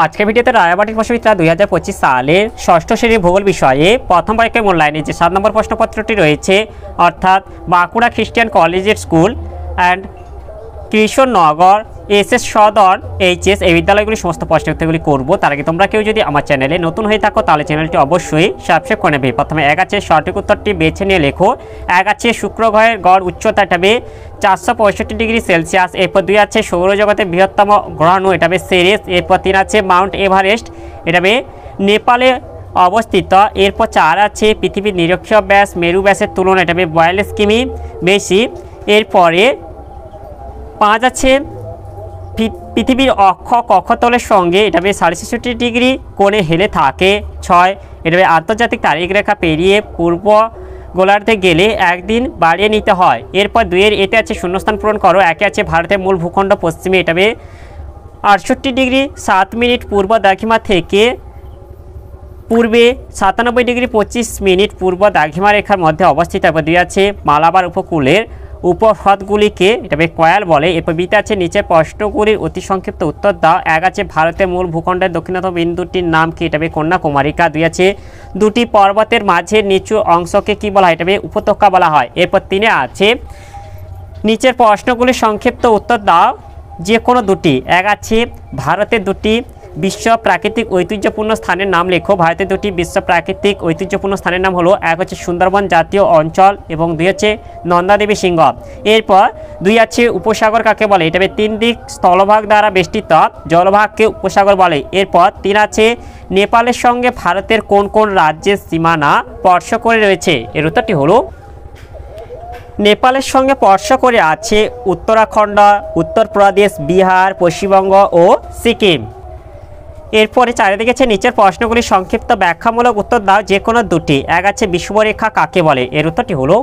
আজকের ভিডিওতে রায়াবাটিক প্রশ্নবিদ্যা 2025 সালের ষষ্ঠ শ্রেণীর ভূগোল বিষয়ে প্রথম পরীক্ষার মূল্যায়নে যে 7 নম্বর প্রশ্নপত্রটি রয়েছে, অর্থাৎ বাঁকুড়া খ্রিস্টান কলেজের স্কুল অ্যান্ড কৃষ্ণনগর এসএস সদর এইচএস এই বিদ্যালয়গুলির সমস্ত প্রশ্নের উত্তরগুলি করবো। তার আগে তোমরা কেউ যদি আমার চ্যানেলে নতুন হয়ে থাকো তাহলে চ্যানেলটি অবশ্যই সাবস্ক্রাইব করে নেবে। প্রথমে এক আছে সঠিক উত্তরটি বেছে নিয়ে লেখো। এক আছে শুক্র গ্রহের গড় উচ্চতা, এটা হবে 465 ডিগ্রি সেলসিয়াস। এরপর 2 আছে সৌরজগতের বৃহত্তম গ্রহাণু, এটা হবে সেরেস। এরপর 3 আছে মাউন্ট এভারেস্ট, এটা হবে নেপালে অবস্থিত। এরপর 4 আছে পৃথিবীর নিরক্ষীয় ব্যাস মেরু ব্যাসের তুলনায়, এটা হবে 42 কিমি বেশি। এরপরে 5 আছে পৃথিবীর অক্ষ কক্ষতলের সঙ্গে, এটা হবে 66 ডিগ্রি কোণে হেলে থাকে। 6 এটা হবে আন্তর্জাতিক তারিখ রেখা পেরিয়ে পূর্ব গোলার্ধে গেলে একদিন বাড়িয়ে নিতে হয়। এরপর 2 এতে আছে শূন্যস্থান পূরণ করো। একে আছে ভারতের মূল ভূখণ্ড পশ্চিমে, এটা হবে 68 ডিগ্রি 7 মিনিট পূর্ব দ্রাঘিমা থেকে পূর্বে 97 ডিগ্রি 25 মিনিট পূর্ব দ্রাঘিমা রেখার মধ্যে অবস্থিত। এরপর 2 আছে মালাবার উপকূলের উপহ্রদগুলিকে, এটা কয়াল বলে। এরপর বিতে আছে নিচের প্রশ্নগুলির অতি সংক্ষিপ্ত উত্তর দাও। 1 আছে ভারতের মূল ভূখণ্ডের দক্ষিণতম বিন্দুটির নাম কি, এটা কন্যাকুমারিকা। 2 আছে দুটি পর্বতের মাঝের নিচু অংশকে কি বলা হয়, এটা উপত্যকা বলা হয়। এরপর 3 আছে নিচের প্রশ্নগুলির সংক্ষিপ্ত উত্তর দাও যে কোনো দুটি। 1 আছে ভারতের দুটি বিশ্ব প্রাকৃতিক ঐতিহ্যপূর্ণ স্থানের নাম লেখো। ভারতের দুটি বিশ্ব প্রাকৃতিক ঐতিহ্যপূর্ণ স্থানের নাম হলো, 1 হচ্ছে সুন্দরবন জাতীয় অঞ্চল এবং 2 হচ্ছে নন্দাদেবী সিংহ। এরপর 2 আছে উপসাগর কাকে বলে, এটা 3 দিক স্থলভাগ দ্বারা বেষ্টিত জলভাগকে উপসাগর বলে। এরপর 3 আছে নেপালের সঙ্গে ভারতের কোন কোন রাজ্যের সীমানা স্পর্শ করে রয়েছে। এর উত্তরটি হলো নেপালের সঙ্গে স্পর্শ করে আছে উত্তরাখণ্ড, উত্তরপ্রদেশ, বিহার, পশ্চিমবঙ্গ ও সিকিম। এরপরে 4 দেখেছে নিচের প্রশ্নগুলির সংক্ষিপ্ত ব্যাখ্যামূলক উত্তর দাও যে কোনো দুটি। 1 আছে বিষুবরেখা কাকে বলে, এর উত্তরটি হলো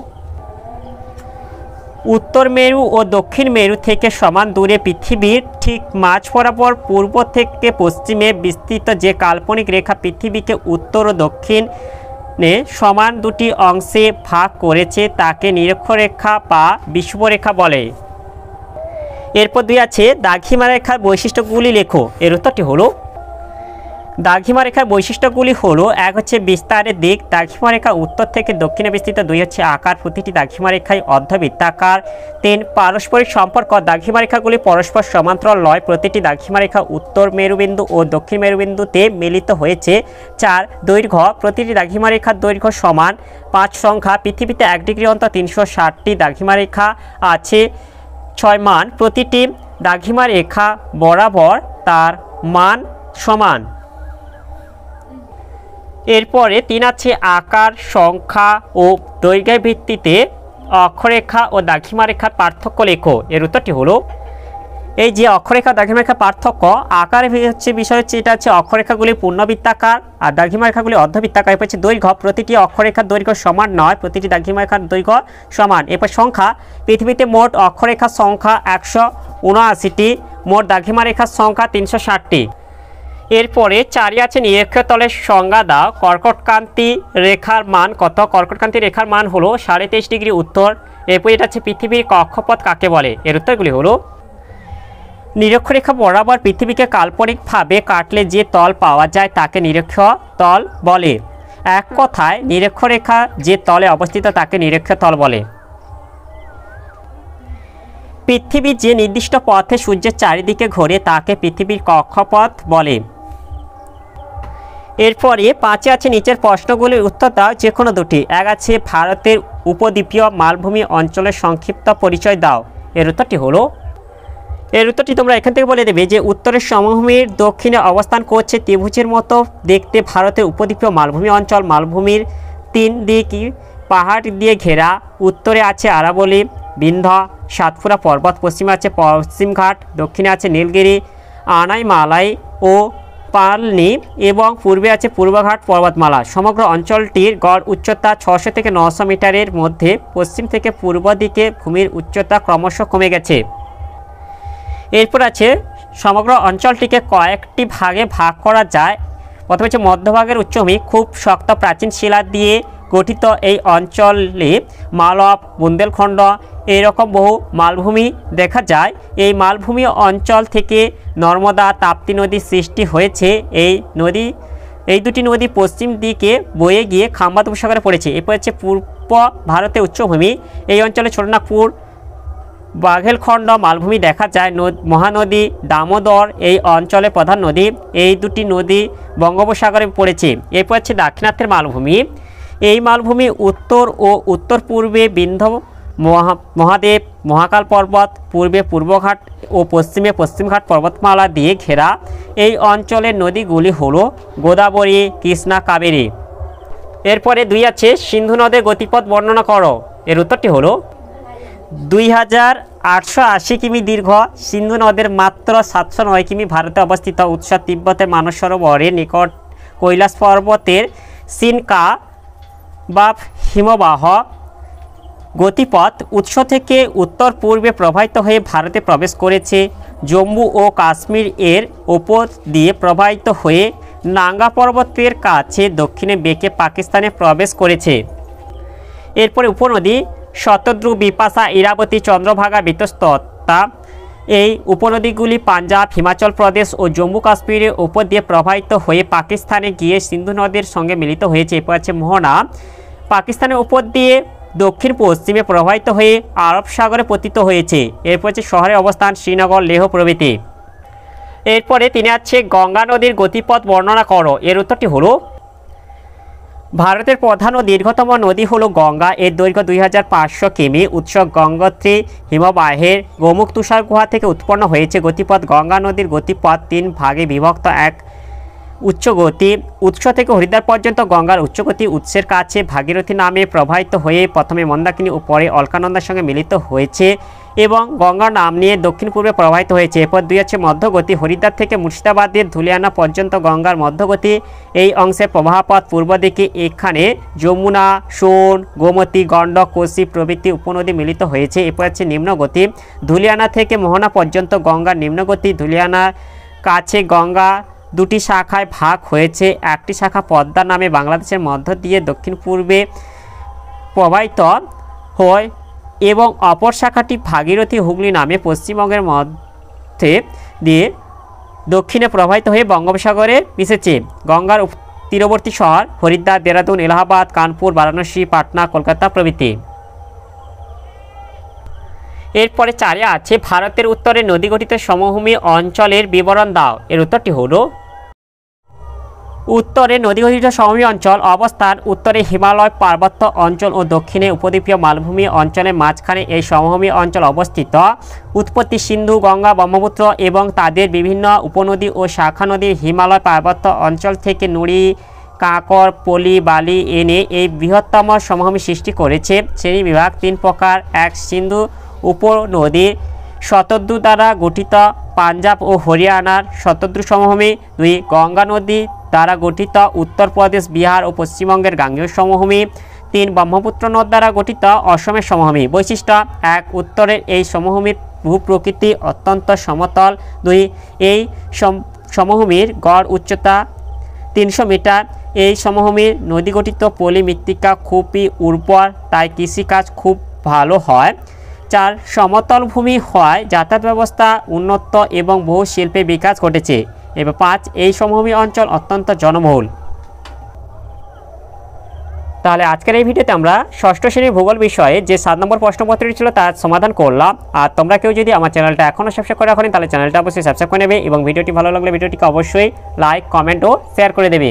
উত্তর মেরু ও দক্ষিণ মেরু থেকে সমান দূরে পৃথিবীর ঠিক মাঝ বরাবর পূর্ব থেকে পশ্চিমে বিস্তৃত যে কাল্পনিক রেখা পৃথিবীকে উত্তর ও দক্ষিণে সমান দুটি অংশে ভাগ করেছে তাকে নিরক্ষরেখা বা বিষুবরেখা বলে। এরপর 2 আছে দ্রাঘিমা রেখার বৈশিষ্ট্যগুলি লেখো। এর উত্তরটি হলো দ্রাঘিমা রেখার বৈশিষ্ট্যগুলি হলো, 1 হচ্ছে বিস্তারের দিক, দ্রাঘিমা রেখা উত্তর থেকে দক্ষিণে বিস্তৃত। 2 হচ্ছে আকার, প্রতিটি দ্রাঘিমা রেখায় অর্ধবৃত্তাকার। 3 পারস্পরিক সম্পর্ক, দ্রাঘিমা রেখাগুলি পরস্পর সমান্তরাল নয়, প্রতিটি দ্রাঘিমা রেখা উত্তর মেরুবিন্দু ও দক্ষিণ মেরুবিন্দুতে মিলিত হয়েছে। 4 দৈর্ঘ্য, প্রতিটি দ্রাঘিমা রেখার দৈর্ঘ্য সমান। 5 সংখ্যা, পৃথিবীতে 1 ডিগ্রি অন্তর 360টি দ্রাঘিমা রেখা আছে। 6 মান, প্রতিটি দ্রাঘিমা রেখা বরাবর তার মান সমান। এরপরে 3 আছে আকার, সংখ্যা ও দৈর্ঘ্যের ভিত্তিতে অক্ষরেখা ও দ্রাঘিমা রেখার পার্থক্য লেখো। এর উত্তরটি হলো এই যে অক্ষরেখা দ্রাঘিমা রেখার পার্থক্য, আকারে হচ্ছে বিষয় হচ্ছে এটা হচ্ছে অক্ষরেখাগুলি পূর্ণবৃত্তাকার আর দ্রাঘিমা রেখাগুলি অর্ধবৃত্তাকার। এরপর হচ্ছে দৈর্ঘ্য, প্রতিটি অক্ষরেখার দৈর্ঘ্য সমান নয়, প্রতিটি দ্রাঘিমা রেখার দৈর্ঘ্য সমান। এরপর সংখ্যা, পৃথিবীতে মোট অক্ষরেখার সংখ্যা 179টি, মোট দ্রাঘিমা রেখার সংখ্যা 360টি। এরপরে 4 আছে নিরক্ষীয় তলের সংজ্ঞা দাও। কর্কটক্রান্তি রেখার মান কত? কর্কটক্রান্তি রেখার মান হলো 23.5 ডিগ্রি উত্তর। এরপর এটা হচ্ছে পৃথিবীর কক্ষপথ কাকে বলে। এর উত্তরগুলি হলো নিরক্ষরেখা বরাবর পৃথিবীকে কাল্পনিকভাবে কাটলে যে তল পাওয়া যায় তাকে নিরক্ষীয় তল বলে। এক কথায় নিরক্ষরেখা যে তলে অবস্থিত তাকে নিরক্ষীয় তল বলে। পৃথিবী যে নির্দিষ্ট পথে সূর্যের চারিদিকে ঘোরে তাকে পৃথিবীর কক্ষপথ বলে। এরপরে 5 আছে নিচের প্রশ্নগুলির উত্তর দাও যে কোনো দুটি। 1 আছে ভারতের উপদ্বীপীয় মালভূমি অঞ্চলের সংক্ষিপ্ত পরিচয় দাও। এর উত্তরটি হলো, এর উত্তরটি তোমরা এখান থেকে বলে দেবে যে উত্তরের সমভূমির দক্ষিণে অবস্থান করছে ত্রিভুজের মতো দেখতে ভারতের উপদ্বীপীয় মালভূমি অঞ্চল। মালভূমির 3 দিক পাহাড় দিয়ে ঘেরা। উত্তরে আছে আরাবলী, বিন্ধ্য, সাতপুরা পর্বত, পশ্চিমে আছে পশ্চিমঘাট, দক্ষিণে আছে নীলগিরি, আনাইমালাই ও পালনি এবং পূর্বে আছে পূর্বঘাট পর্বতমালা। সমগ্র অঞ্চলটির গড় উচ্চতা 600 থেকে 900 মিটারের মধ্যে। পশ্চিম থেকে পূর্ব দিকে ভূমির উচ্চতা ক্রমশ কমে গেছে। এরপর আছে সমগ্র অঞ্চলটিকে কয়েকটি ভাগে ভাগ করা যায়। প্রথমে হচ্ছে মধ্যভাগের উচ্চভূমি, খুব শক্ত প্রাচীন শিলা দিয়ে গঠিত এই অঞ্চলে মালব, বুন্দেলখণ্ড এইরকম বহু মালভূমি দেখা যায়। এই মালভূমি অঞ্চল থেকে নর্মদা তাপ্তি নদীর সৃষ্টি হয়েছে। এই দুটি নদী পশ্চিম দিকে বয়ে গিয়ে খাম্বাত উপসাগরে পড়েছে। এরপর হচ্ছে পূর্ব ভারতের উচ্চভূমি। এই অঞ্চলে ছোটনাগপুর বাঘেলখণ্ড মালভূমি দেখা যায়। মহানদী দামোদর এই অঞ্চলে প্রধান নদী। এই দুটি নদী বঙ্গোপসাগরে পড়েছে। এরপর হচ্ছে দাক্ষিণাত্যের মালভূমি। এই মালভূমি উত্তর ও উত্তর পূর্বে বিন্ধ্য মহাদেব মহাকাল পর্বত, পূর্বে পূর্বঘাট ও পশ্চিমে পশ্চিমঘাট পর্বতমালা দিয়ে ঘেরা। এই অঞ্চলের নদীগুলি হলো গোদাবরী, কৃষ্ণা, কাবেরী। এরপরে 2 আছে সিন্ধু নদের গতিপথ বর্ণনা করো। এর উত্তরটি হলো 2880 কিমি দীর্ঘ সিন্ধু নদের মাত্র 709 কিমি ভারতে অবস্থিত। উৎস তিব্বতের মানস সরোবরের নিকট কৈলাস পর্বতের সিনকা বা হিমবাহ। গতিপথ উৎস থেকে উত্তর পূর্বে প্রবাহিত হয়ে ভারতে প্রবেশ করেছে। জম্মু ও কাশ্মীর এর ওপর দিয়ে প্রবাহিত হয়ে নাঙ্গা পর্বতের কাছে দক্ষিণে বেঁকে পাকিস্তানে প্রবেশ করেছে। এরপরে উপনদী শতদ্রু, বিপাশা, ইরাবতী, চন্দ্রভাগা, বিতস্ততা। এই উপনদীগুলি পাঞ্জাব, হিমাচল প্রদেশ ও জম্মু কাশ্মীরের ওপর দিয়ে প্রবাহিত হয়ে পাকিস্তানে গিয়ে সিন্ধু নদীর সঙ্গে মিলিত হয়েছে। এরপর আছে মোহনা, পাকিস্তানের উপর দিয়ে দক্ষিণ পশ্চিমে প্রবাহিত হয়ে আরব সাগরে পতিত হয়েছে। এরপর হচ্ছে শহরের অবস্থান শ্রীনগর, লেহ প্রভৃতি। এরপরে 3 আছে গঙ্গা নদীর গতিপথ বর্ণনা করো। এর উত্তরটি হলো ভারতের প্রধান ও দীর্ঘতম নদী হলো গঙ্গা। এর দৈর্ঘ্য 2500 কিমি। উৎস গঙ্গোত্রী হিমবাহের গোমুখ তুষার গুহা থেকে উৎপন্ন হয়েছে। গতিপথ গঙ্গা নদীর গতিপথ 3 ভাগে বিভক্ত। 1 উচ্চগতি, উৎস থেকে হরিদ্বার পর্যন্ত গঙ্গার উচ্চগতি। উৎসের কাছে ভাগীরথী নামে প্রবাহিত হয়ে প্রথমে মন্দাকিনী ও পরে অলকানন্দার সঙ্গে মিলিত হয়েছে এবং গঙ্গার নাম নিয়ে দক্ষিণ পূর্বে প্রবাহিত হয়েছে। এরপর 2 আছে মধ্যগতি, হরিদ্বার থেকে মুর্শিদাবাদের ধুলিয়ানা পর্যন্ত গঙ্গার মধ্যগতি। এই অংশের প্রবাহপথ পূর্ব দিকে। এখানে যমুনা, সোন, গোমতী, গণ্ডক, কোসি প্রভৃতি উপনদী মিলিত হয়েছে। এরপর আছে নিম্নগতি, ধুলিয়ানা থেকে মোহনা পর্যন্ত গঙ্গার নিম্নগতি। ধুলিয়ানার কাছে গঙ্গা 2টি শাখায় ভাগ হয়েছে। একটি শাখা পদ্মা নামে বাংলাদেশের মধ্য দিয়ে দক্ষিণ পূর্বে প্রবাহিত হয় এবং অপর শাখাটি ভাগীরথী হুগলি নামে পশ্চিমবঙ্গের মধ্যে দিয়ে দক্ষিণে প্রবাহিত হয়ে বঙ্গোপসাগরে মিশেছে। গঙ্গার তীরবর্তী শহর হরিদ্বার, দেরাদুন, এলাহাবাদ, কানপুর, বারাণসী, পাটনা, কলকাতা প্রভৃতি। এরপরে 4 আছে ভারতের উত্তরে নদী গঠিত সমভূমি অঞ্চলের বিবরণ দাও। এর উত্তরটি হলো উত্তরে নদী গঠিত সমভূমি অঞ্চল অবস্থান উত্তরে হিমালয় পার্বত্য অঞ্চল ও দক্ষিণে উপদ্বীপীয় মালভূমি অঞ্চলের মাঝখানে এই সমভূমি অঞ্চল অবস্থিত। উৎপত্তি সিন্ধু, গঙ্গা, ব্রহ্মপুত্র এবং তাদের বিভিন্ন উপনদী ও শাখা নদী হিমালয় পার্বত্য অঞ্চল থেকে নুড়ি, কাঁকর, পলি, বালি এনে এই বৃহত্তম সমভূমি সৃষ্টি করেছে। শ্রেণীবিভাগ 3 প্রকার। 1 সিন্ধু উপনদী শতদ্রু দ্বারা গঠিত পাঞ্জাব ও হরিয়ানার শতদ্রু সমভূমি। 2 গঙ্গা নদী দ্বারা গঠিত উত্তরপ্রদেশ, বিহার ও পশ্চিমবঙ্গের গাঙ্গেয় সমভূমি। 3 ব্রহ্মপুত্র নদ দ্বারা গঠিত অসমের সমভূমি। বৈশিষ্ট্য: 1 উত্তরের এই সমভূমির ভূপ্রকৃতি অত্যন্ত সমতল। 2 এই সমভূমির গড় উচ্চতা 300 মিটার। এই সমভূমির নদী গঠিত পলি মৃত্তিকা খুবই উর্বর, তাই কৃষিকাজ খুব ভালো হয়। 4 সমতল ভূমি হওয়ায় যাতায়াত ব্যবস্থা উন্নত এবং বহু শিল্পের বিকাশ ঘটেছে। এবার 5 এই সমভূমি অঞ্চল অত্যন্ত জনবহুল। তাহলে আজকের এই ভিডিওতে আমরা ষষ্ঠ শ্রেণীর ভূগোল বিষয়ে যে 7 নম্বর প্রশ্নপত্রটি ছিল তার সমাধান করলাম। আর তোমরা কেউ যদি আমার চ্যানেলটা এখনও সাবস্ক্রাইব করে রাখোনি তাহলে চ্যানেলটা অবশ্যই সাবস্ক্রাইব করে নেবে এবং ভিডিওটি ভালো লাগলে ভিডিওটিকে অবশ্যই লাইক, কমেন্ট ও শেয়ার করে দেবে।